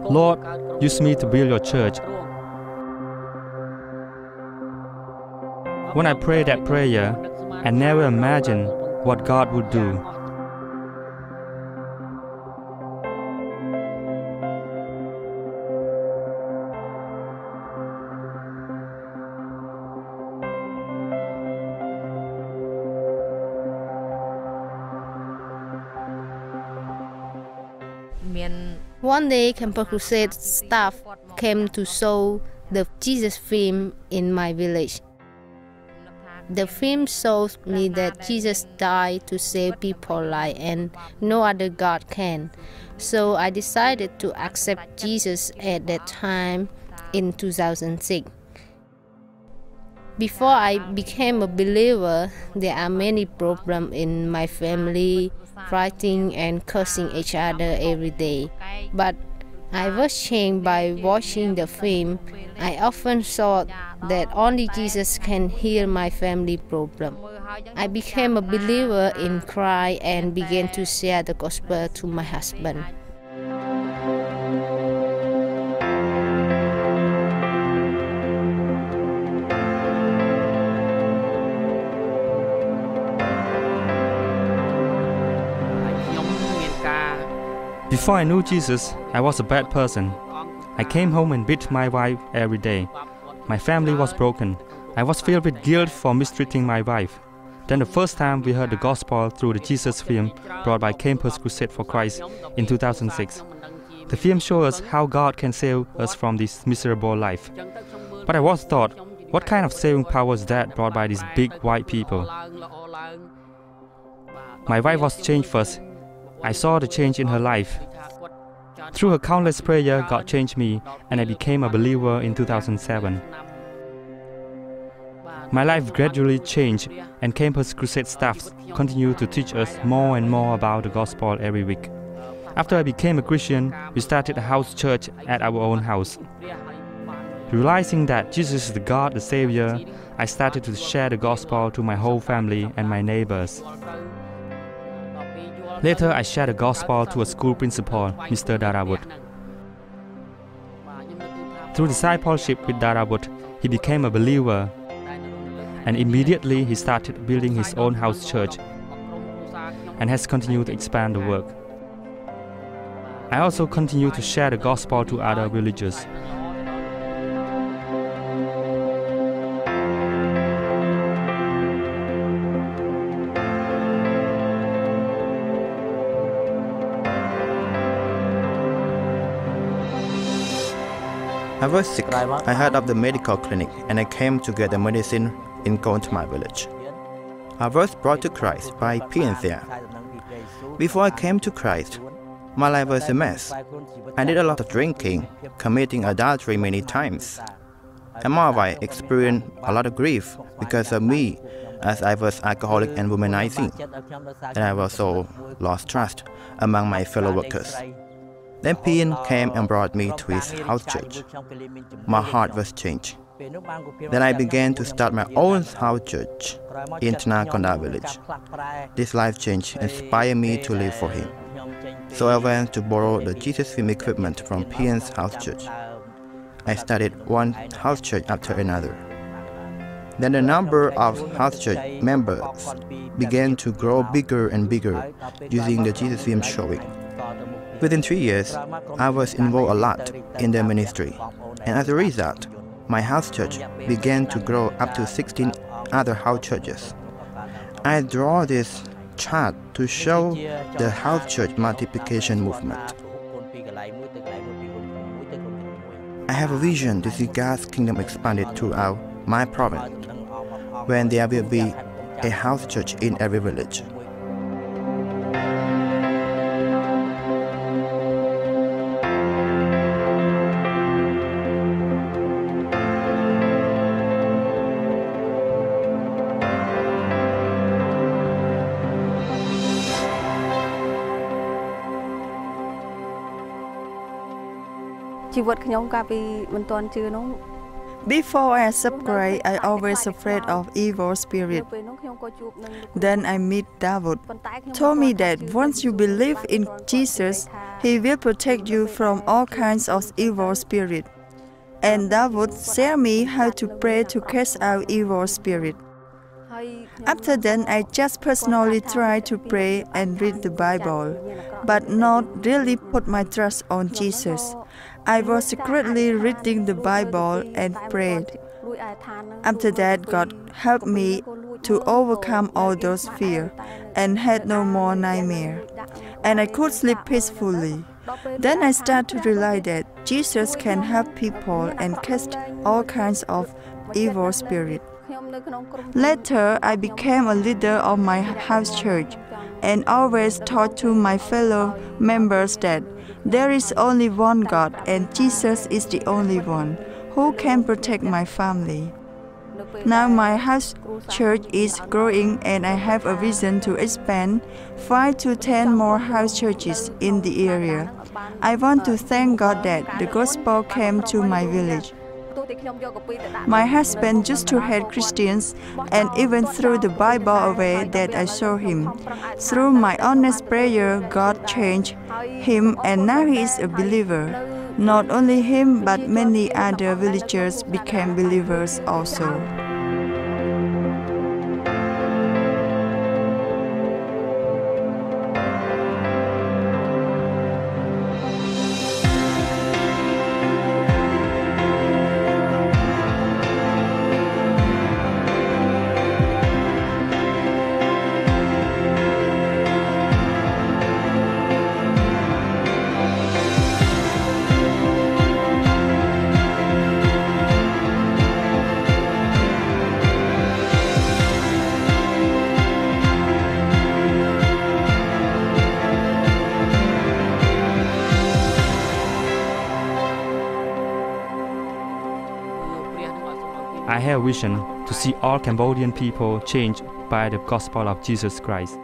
Lord, use me to build your church. When I pray that prayer, I never imagined what God would do. One day, Campus Crusade staff came to show the Jesus film in my village. The film shows me that Jesus died to save people's lives and no other God can. So I decided to accept Jesus at that time in 2006. Before I became a believer, there are many problems in my family, fighting and cursing each other every day. But I was changed by watching the film. I often thought that only Jesus can heal my family problem. I became a believer in Christ and began to share the gospel to my husband. Before I knew Jesus, I was a bad person. I came home and beat my wife every day. My family was broken. I was filled with guilt for mistreating my wife. Then the first time we heard the gospel through the Jesus film brought by Campus Crusade for Christ in 2006. The film showed us how God can save us from this miserable life. But I was thought, what kind of saving power is that brought by these big white people? My wife was changed first. I saw the change in her life. Through her countless prayers, God changed me, and I became a believer in 2007. My life gradually changed, and Campus Crusade staff continue to teach us more and more about the gospel every week. After I became a Christian, we started a house church at our own house. Realizing that Jesus is the God, the Savior, I started to share the gospel to my whole family and my neighbors. Later, I shared the gospel to a school principal, Mr. Darawut. Through discipleship with Darawut, he became a believer, and immediately he started building his own house church and has continued to expand the work. I also continue to share the gospel to other villagers. I was sick. I heard of the medical clinic and I came to get the medicine in going to my village. I was brought to Christ by parents there. Before I came to Christ, my life was a mess. I did a lot of drinking, committing adultery many times. And my wife experienced a lot of grief because of me, as I was alcoholic and womanizing. And I also lost trust among my fellow workers. Then Pian came and brought me to his house church. My heart was changed. Then I began to start my own house church in Tanakonda village. This life change inspired me to live for him. So I went to borrow the Jesus film equipment from Pian's house church. I started one house church after another. Then the number of house church members began to grow bigger and bigger using the Jesus film showing. Within 3 years, I was involved a lot in the ministry, and as a result, my house church began to grow up to 16 other house churches. I draw this chart to show the house church multiplication movement. I have a vision to see God's kingdom expanded throughout my province, when there will be a house church in every village. Before I accept Christ, I always afraid of evil spirit. Then I meet David, told me that once you believe in Jesus, He will protect you from all kinds of evil spirit. And David showed me how to pray to cast out evil spirit. After that, I just personally try to pray and read the Bible, but not really put my trust on Jesus. I was secretly reading the Bible and prayed. After that, God helped me to overcome all those fears and had no more nightmare, and I could sleep peacefully. Then I started to realize that Jesus can help people and cast all kinds of evil spirits. Later, I became a leader of my house church and always taught to my fellow members that there is only one God and Jesus is the only one who can protect my family. Now my house church is growing and I have a vision to expand 5 to 10 more house churches in the area. I want to thank God that the gospel came to my village. My husband used to hate Christians and even threw the Bible away that I showed him. Through my honest prayer, God changed him and now he is a believer. Not only him, but many other villagers became believers also. I have a vision to see all Cambodian people changed by the gospel of Jesus Christ.